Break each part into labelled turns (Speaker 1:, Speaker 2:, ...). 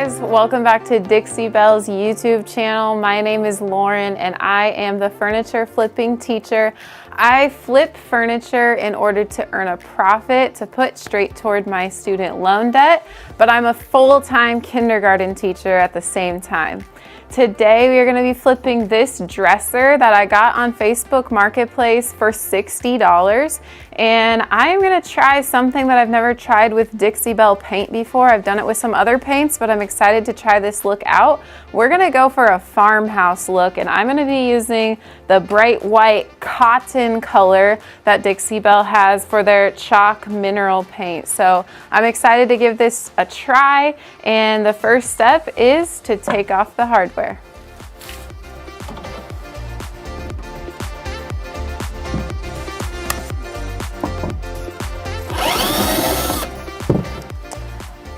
Speaker 1: guys, welcome back to Dixie Belle's YouTube channel. My name is Lauren and I am the furniture flipping teacher. I flip furniture in order to earn a profit to put straight toward my student loan debt, but I'm a full-time kindergarten teacher at the same time. Today we are going to be flipping this dresser that I got on Facebook Marketplace for $60, and I'm going to try something that I've never tried with Dixie Belle paint before. I've done it with some other paints, but I'm excited to try this look out. We're going to go for a farmhouse look, and I'm going to be using the bright white cotton color that Dixie Belle has for their chalk mineral paint. So I'm excited to give this a try, and the first step is to take off the hardware.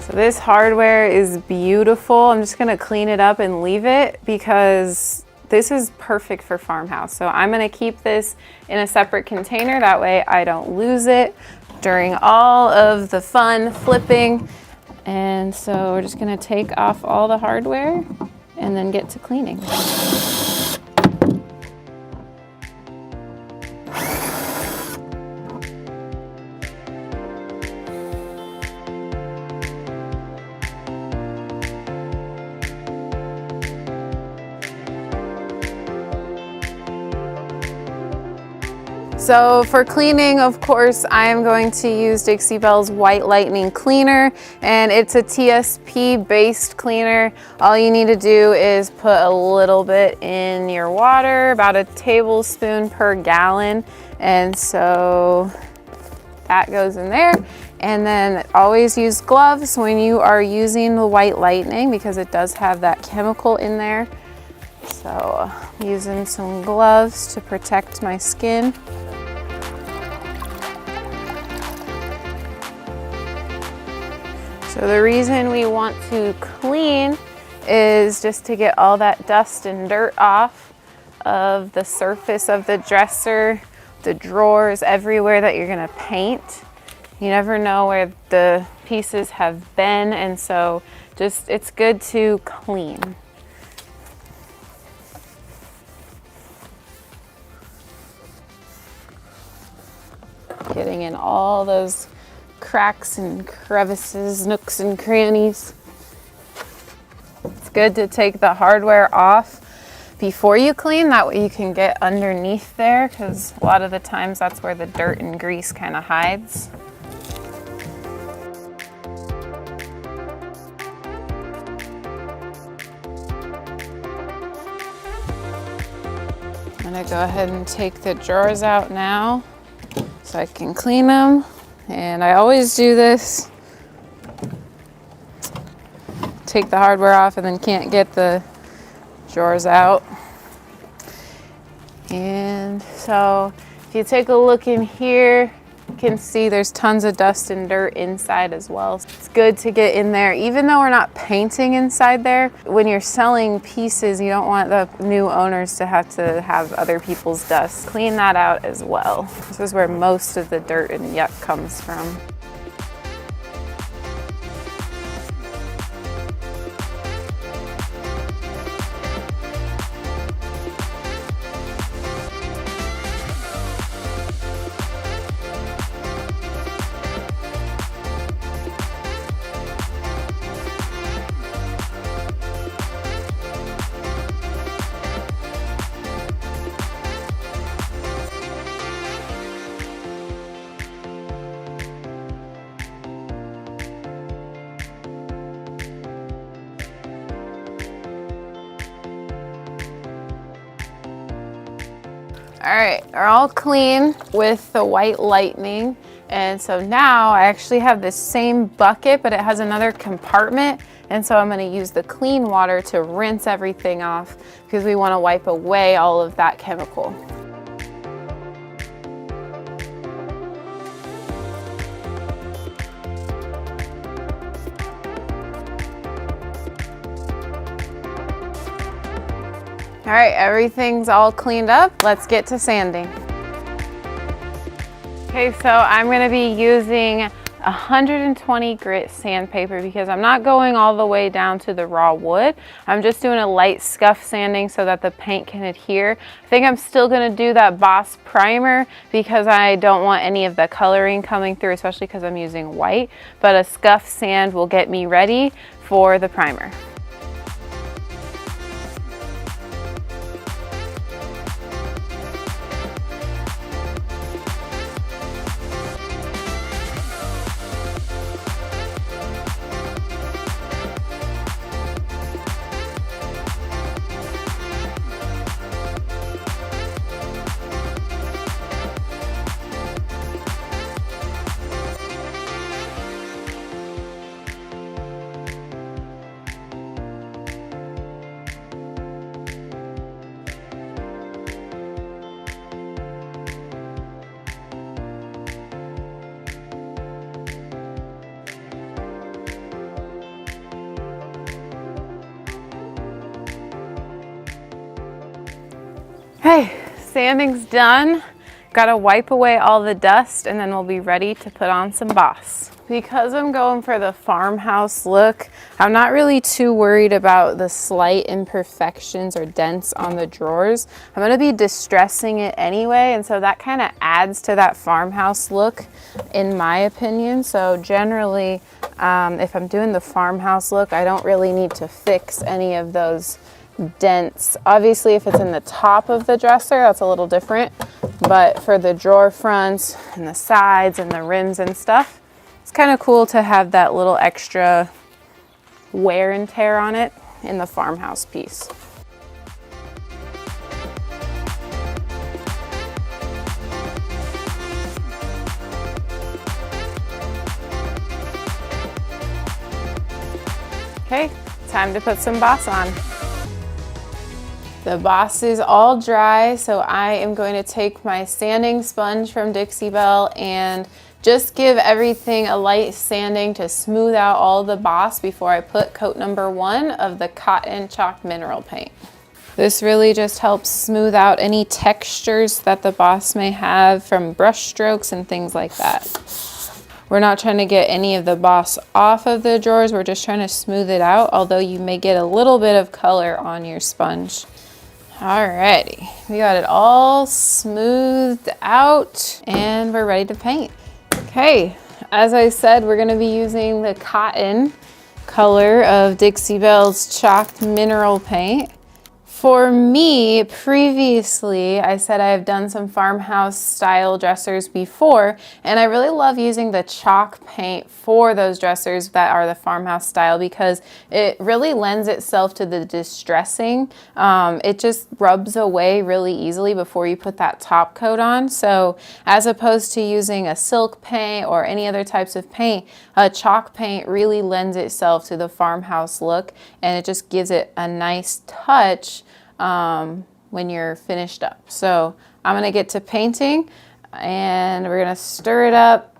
Speaker 1: So this hardware is beautiful. I'm just gonna clean it up and leave it because this is perfect for farmhouse. So I'm gonna keep this in a separate container. That way I don't lose it during all of the fun flipping. And so we're just gonna take off all the hardware and then get to cleaning. So for cleaning, of course, I am going to use Dixie Belle's White Lightning Cleaner, and it's a TSP based cleaner. All you need to do is put a little bit in your water, about a tablespoon per gallon. And so that goes in there. And then always use gloves when you are using the White Lightning because it does have that chemical in there. So I'm using some gloves to protect my skin. So the reason we want to clean is just to get all that dust and dirt off of the surface of the dresser, the drawers, everywhere that you're gonna paint. You never know where the pieces have been, and so just it's good to clean. Getting in all those cracks and crevices, nooks and crannies. It's good to take the hardware off before you clean, that way you can get underneath there, because a lot of the times that's where the dirt and grease kind of hides. I'm gonna go ahead and take the drawers out now so I can clean them. And I always do this. Take the hardware off and then can't get the drawers out. And so if you take a look in here, you can see there's tons of dust and dirt inside as well. It's good to get in there, even though we're not painting inside there. When you're selling pieces, you don't want the new owners to have other people's dust. Clean that out as well. This is where most of the dirt and yuck comes from. All right, we're all clean with the White Lightning. And so now I actually have this same bucket, but it has another compartment. And so I'm gonna use the clean water to rinse everything off because we wanna wipe away all of that chemical. All right, everything's all cleaned up. Let's get to sanding. Okay, so I'm gonna be using 120 grit sandpaper because I'm not going all the way down to the raw wood. I'm just doing a light scuff sanding so that the paint can adhere. I think I'm still gonna do that Boss primer because I don't want any of the coloring coming through, especially because I'm using white, but a scuff sand will get me ready for the primer. Okay, sanding's done. Gotta wipe away all the dust and then we'll be ready to put on some Boss. Because I'm going for the farmhouse look, I'm not really too worried about the slight imperfections or dents on the drawers. I'm gonna be distressing it anyway, and so that kind of adds to that farmhouse look in my opinion. So generally, if I'm doing the farmhouse look, I don't really need to fix any of those dents. Obviously, if it's in the top of the dresser, that's a little different, but for the drawer fronts and the sides and the rims and stuff, it's kind of cool to have that little extra wear and tear on it in the farmhouse piece. Okay, time to put some Boss on. The Boss is all dry, so I am going to take my sanding sponge from Dixie Belle and just give everything a light sanding to smooth out all the Boss before I put coat number 1 of the Cotton Chalk Mineral Paint. This really just helps smooth out any textures that the Boss may have from brush strokes and things like that. We're not trying to get any of the Boss off of the drawers, we're just trying to smooth it out, although you may get a little bit of color on your sponge. Alrighty, we got it all smoothed out and we're ready to paint. Okay, as I said, we're gonna be using the cotton color of Dixie Belle's Chalk Mineral Paint. For me, previously, I said I have done some farmhouse style dressers before, and I really love using the chalk paint for those dressers that are the farmhouse style because it really lends itself to the distressing. It just rubs away really easily before you put that top coat on. So as opposed to using a silk paint or any other types of paint, a chalk paint really lends itself to the farmhouse look, and it just gives it a nice touch when you're finished up. So I'm gonna get to painting and we're gonna stir it up.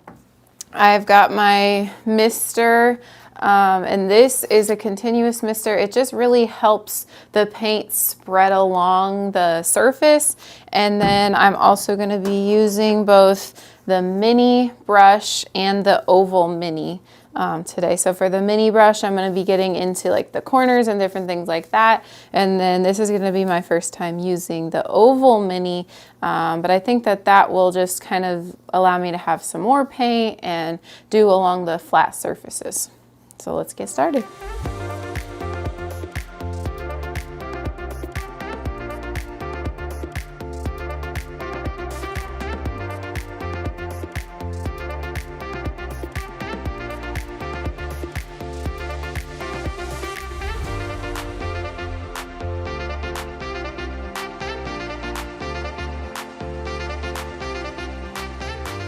Speaker 1: I've got my mister, and this is a continuous mister. It just really helps the paint spread along the surface. And then I'm also gonna be using both the mini brush and the oval mini today. So for the mini brush, I'm going to be getting into like the corners and different things like that. And then this is going to be my first time using the oval mini, but I think that that will just kind of allow me to have some more paint and do along the flat surfaces. So let's get started.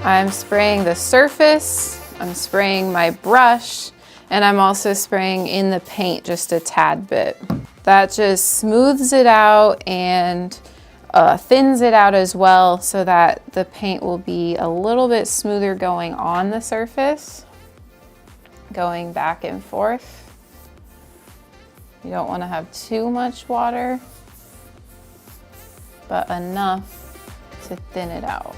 Speaker 1: I'm spraying the surface, I'm spraying my brush, and I'm also spraying in the paint just a tad bit. That just smooths it out and thins it out as well so that the paint will be a little bit smoother going on the surface, going back and forth. You don't want to have too much water, but enough to thin it out.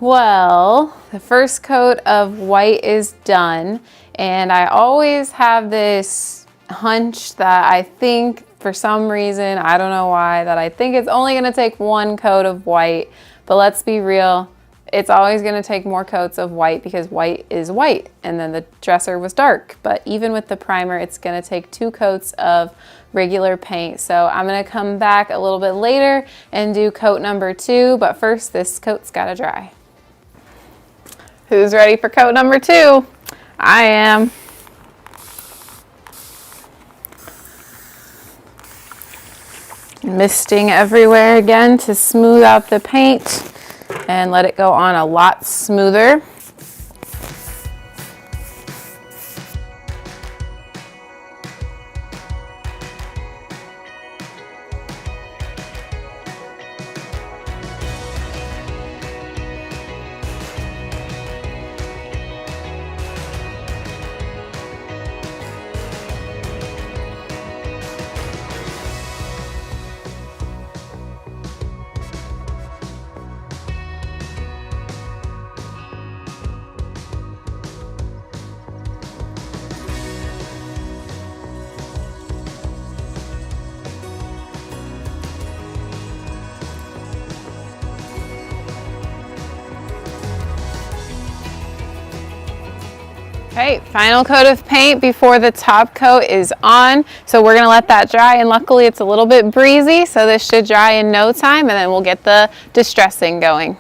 Speaker 1: Well, the first coat of white is done, and I always have this hunch that I think for some reason, I don't know why, that I think it's only gonna take one coat of white, but let's be real, it's always gonna take more coats of white because white is white, and then the dresser was dark. But even with the primer, it's gonna take 2 coats of regular paint. So I'm gonna come back a little bit later and do coat number 2, but first this coat's gotta dry. Who's ready for coat number 2? I am. Misting everywhere again to smooth out the paint and let it go on a lot smoother. Okay, final coat of paint before the top coat is on. So we're gonna let that dry, and luckily it's a little bit breezy, so this should dry in no time, and then we'll get the distressing going.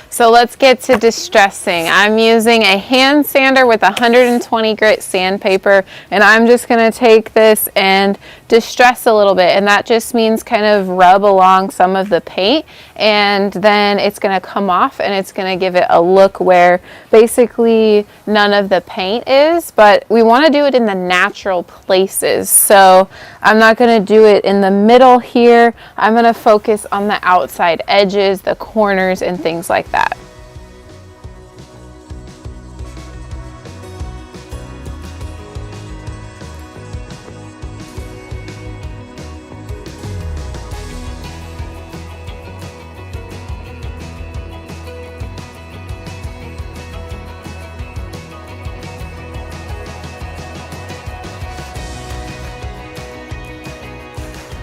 Speaker 1: So let's get to distressing. I'm using a hand sander with 120 grit sandpaper, and I'm just gonna take this and distress a little bit, and that just means kind of rub along some of the paint, and then it's gonna come off and it's gonna give it a look where basically none of the paint is, but we wanna do it in the natural places. So I'm not gonna do it in the middle here. I'm gonna focus on the outside edges, the corners, and things like that.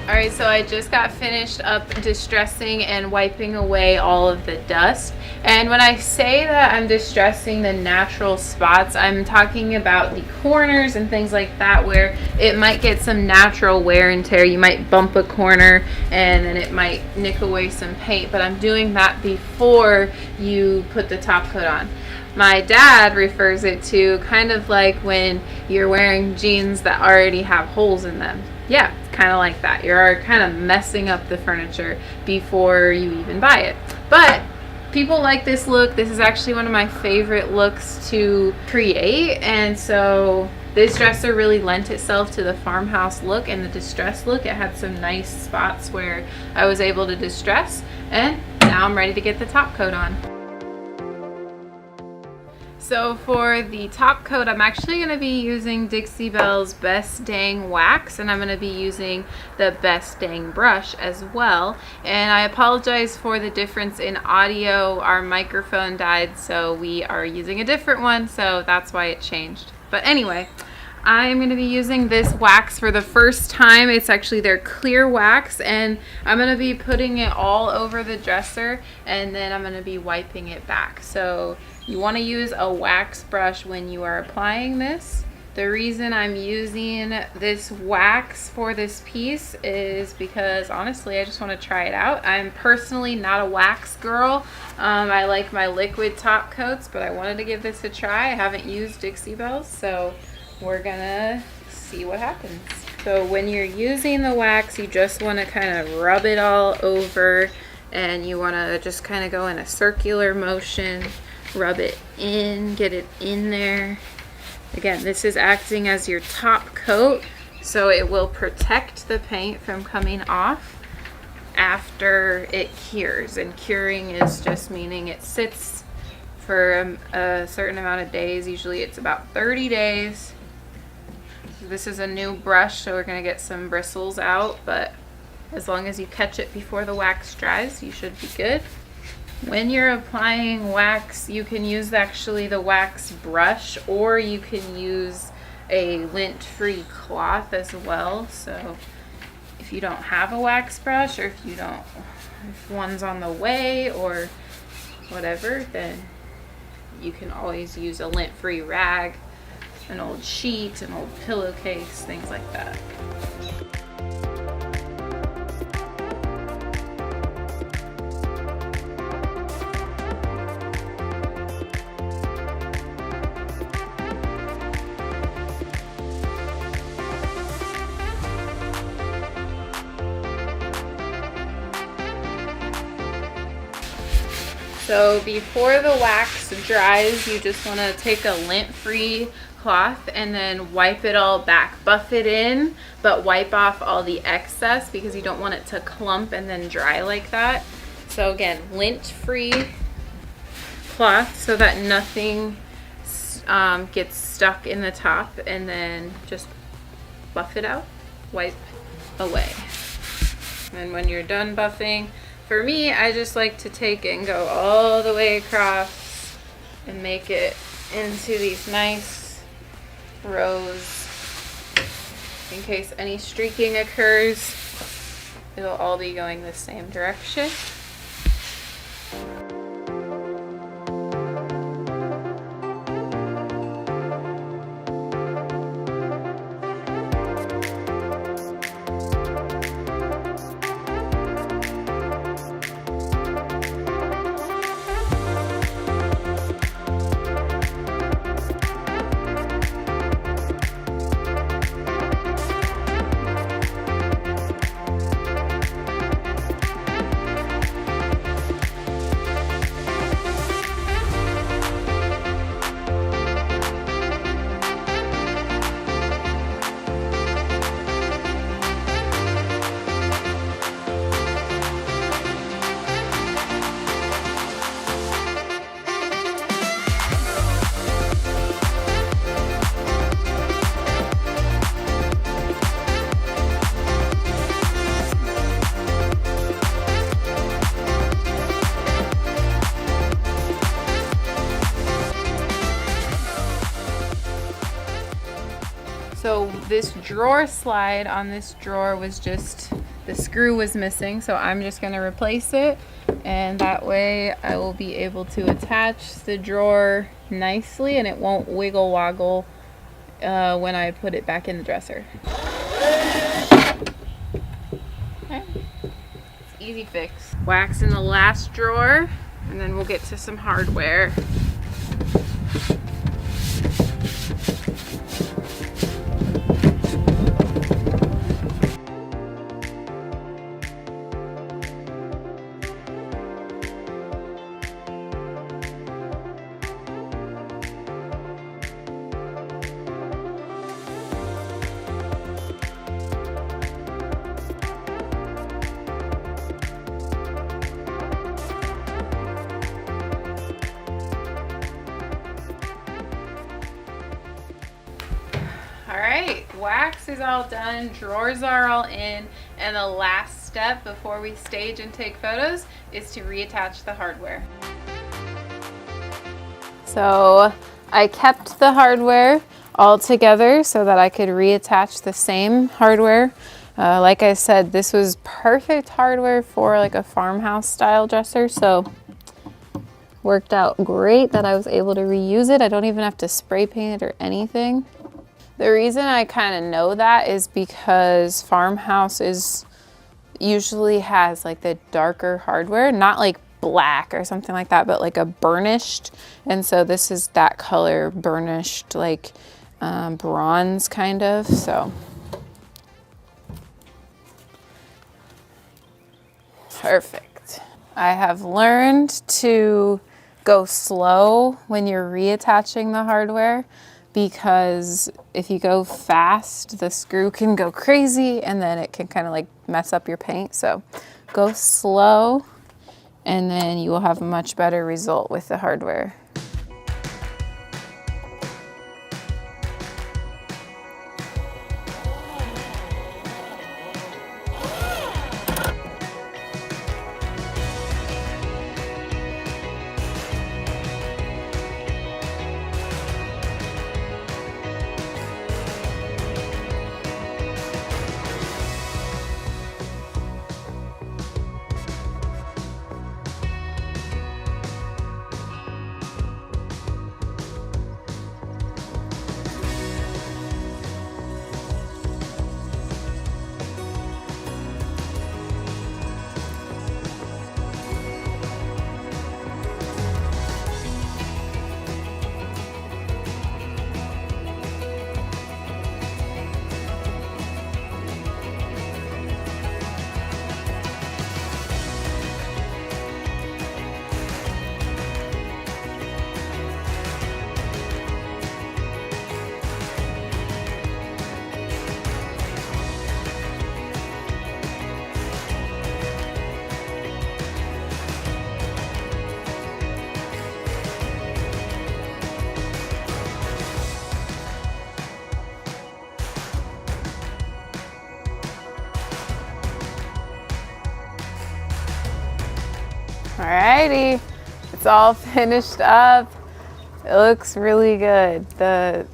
Speaker 1: All right, so I just got finished up distressing and wiping away all of the dust. And when I say that I'm distressing the natural spots, I'm talking about the corners and things like that where it might get some natural wear and tear. You might bump a corner and then it might nick away some paint, but I'm doing that before you put the top coat on. My dad refers it to kind of like when you're wearing jeans that already have holes in them. Yeah, it's kind of like that. You're kind of messing up the furniture before you even buy it. But people like this look. This is actually one of my favorite looks to create, and so this dresser really lent itself to the farmhouse look and the distress look. It had some nice spots where I was able to distress, and now I'm ready to get the top coat on. So for the top coat, I'm actually going to be using Dixie Belle's Best Dang Wax, and I'm going to be using the Best Dang brush as well. And I apologize for the difference in audio. Our microphone died, so we are using a different one, so that's why it changed. But anyway, I'm going to be using this wax for the first time. It's actually their clear wax, and I'm going to be putting it all over the dresser, and then I'm going to be wiping it back. So you want to use a wax brush when you are applying this. The reason I'm using this wax for this piece is because honestly I just want to try it out. I'm personally not a wax girl. I like my liquid top coats, but I wanted to give this a try. I haven't used Dixie Belle's, so we're gonna see what happens. So when you're using the wax, you just want to kind of rub it all over, and you want to just kind of go in a circular motion. Rub it in, get it in there. Again, this is acting as your top coat, so it will protect the paint from coming off after it cures. And curing is just meaning it sits for a certain amount of days. Usually it's about 30 days. This is a new brush, so we're going to get some bristles out, but as long as you catch it before the wax dries, you should be good. When you're applying wax, you can use actually the wax brush, or you can use a lint-free cloth as well. So if you don't have a wax brush, or if one's on the way or whatever, then you can always use a lint-free rag, an old sheet, an old pillowcase, things like that. So before the wax dries, you just want to take a lint-free cloth and then wipe it all back. Buff it in, but wipe off all the excess because you don't want it to clump and then dry like that. So again, lint-free cloth so that nothing gets stuck in the top, and then just buff it out, wipe away. And when you're done buffing, for me, I just like to take it and go all the way across and make it into these nice rows. In case any streaking occurs, it'll all be going the same direction. So this drawer slide on this drawer was just, the screw was missing, so I'm just going to replace it, and that way I will be able to attach the drawer nicely and it won't wiggle woggle when I put it back in the dresser. Okay. It's easy fix. Wax in the last drawer, and then we'll get to some hardware. Alright, wax is all done, drawers are all in, and the last step before we stage and take photos is to reattach the hardware. So I kept the hardware all together so that I could reattach the same hardware. Like I said, this was perfect hardware for like a farmhouse style dresser, so worked out great that I was able to reuse it. I don't even have to spray paint it or anything. The reason I kind of know that is because farmhouse usually has like the darker hardware, not like black or something like that, but like a burnished. And so this is that color, burnished, like bronze kind of. So perfect. I have learned to go slow when you're reattaching the hardware, because if you go fast, the screw can go crazy and then it can kind of like mess up your paint. So go slow and then you will have a much better result with the hardware. Alrighty, it's all finished up. It looks really good. The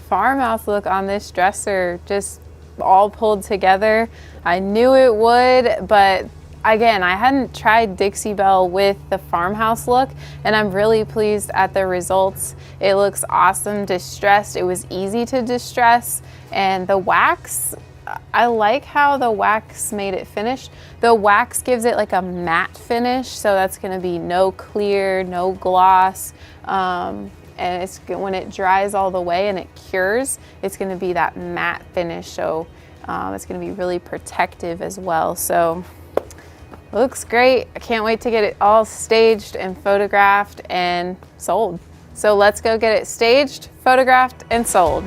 Speaker 1: farmhouse look on this dresser just all pulled together. I knew it would, but again, I hadn't tried Dixie Belle with the farmhouse look, and I'm really pleased at the results. It looks awesome distressed. It was easy to distress, and the wax, I like how the wax made it finish. The wax gives it like a matte finish, so that's gonna be no clear, no gloss. And it's when it dries all the way and it cures, it's gonna be that matte finish. So it's gonna be really protective as well. So looks great. I can't wait to get it all staged and photographed and sold. So let's go get it staged, photographed, and sold.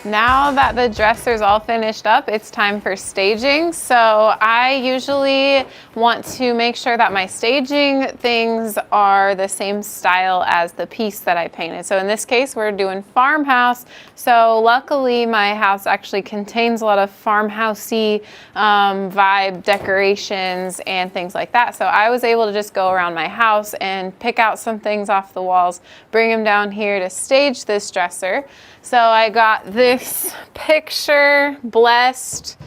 Speaker 1: Now that the dresser's all finished up, it's time for staging. So I usually want to make sure that my staging things are the same style as the piece that I painted. So in this case, we're doing farmhouse. So luckily my house actually contains a lot of farmhousey vibe decorations and things like that. So I was able to just go around my house and pick out some things off the walls, bring them down here to stage this dresser. So I got this picture, blessed,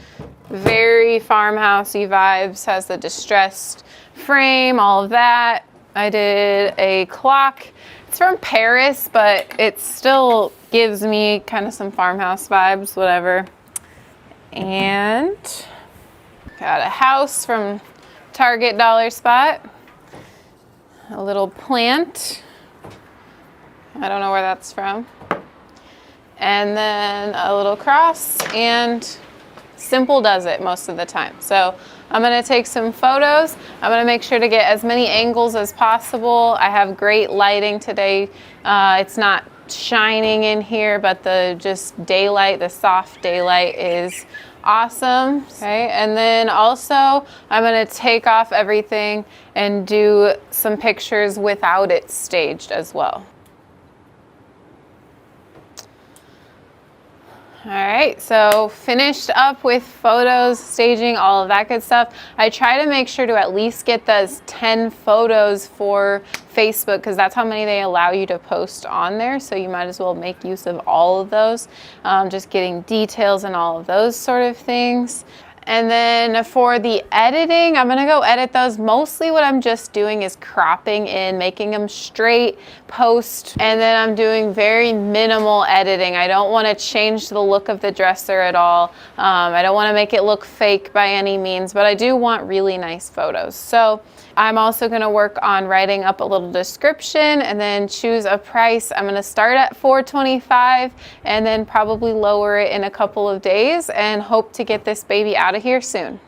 Speaker 1: very farmhousey vibes, has the distressed frame, all of that. I did a clock. It's from Paris, but it still gives me kind of some farmhouse vibes, whatever. And got a house from Target Dollar Spot. A little plant. I don't know where that's from. And then a little cross, and simple does it most of the time. So I'm gonna take some photos. I'm gonna make sure to get as many angles as possible. I have great lighting today. It's not shining in here, but the just daylight, the soft daylight is awesome. Okay, and then also I'm gonna take off everything and do some pictures without it staged as well. All right, so finished up with photos, staging, all of that good stuff. I try to make sure to at least get those 10 photos for Facebook, because that's how many they allow you to post on there. So you might as well make use of all of those, just getting details and all of those sort of things. And then for the editing, I'm gonna go edit those. Mostly what I'm just doing is cropping in, making them straight, post, and then I'm doing very minimal editing. I don't wanna change the look of the dresser at all. I don't wanna make it look fake by any means, but I do want really nice photos. So I'm also gonna work on writing up a little description and then choose a price. I'm gonna start at $4.25 and then probably lower it in a couple of days and hope to get this baby out of here soon.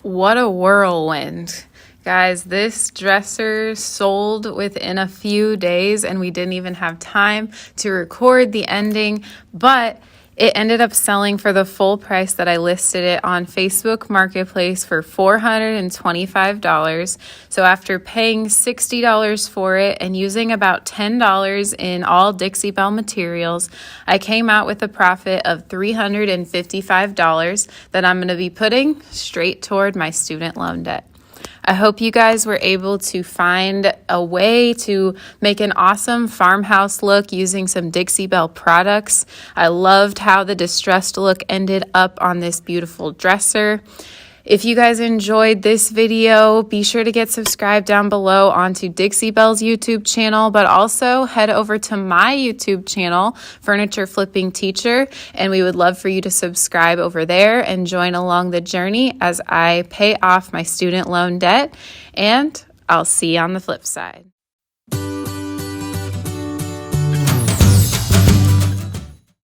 Speaker 1: What a whirlwind. Guys, this dresser sold within a few days and we didn't even have time to record the ending, but it ended up selling for the full price that I listed it on Facebook Marketplace for $425. So after paying $60 for it and using about $10 in all Dixie Belle materials, I came out with a profit of $355 that I'm going to be putting straight toward my student loan debt. I hope you guys were able to find a way to make an awesome farmhouse look using some Dixie Belle products. I loved how the distressed look ended up on this beautiful dresser. If you guys enjoyed this video, be sure to get subscribed down below onto Dixie Belle's YouTube channel, but also head over to my YouTube channel, Furniture Flipping Teacher, and we would love for you to subscribe over there and join along the journey as I pay off my student loan debt, and I'll see you on the flip side.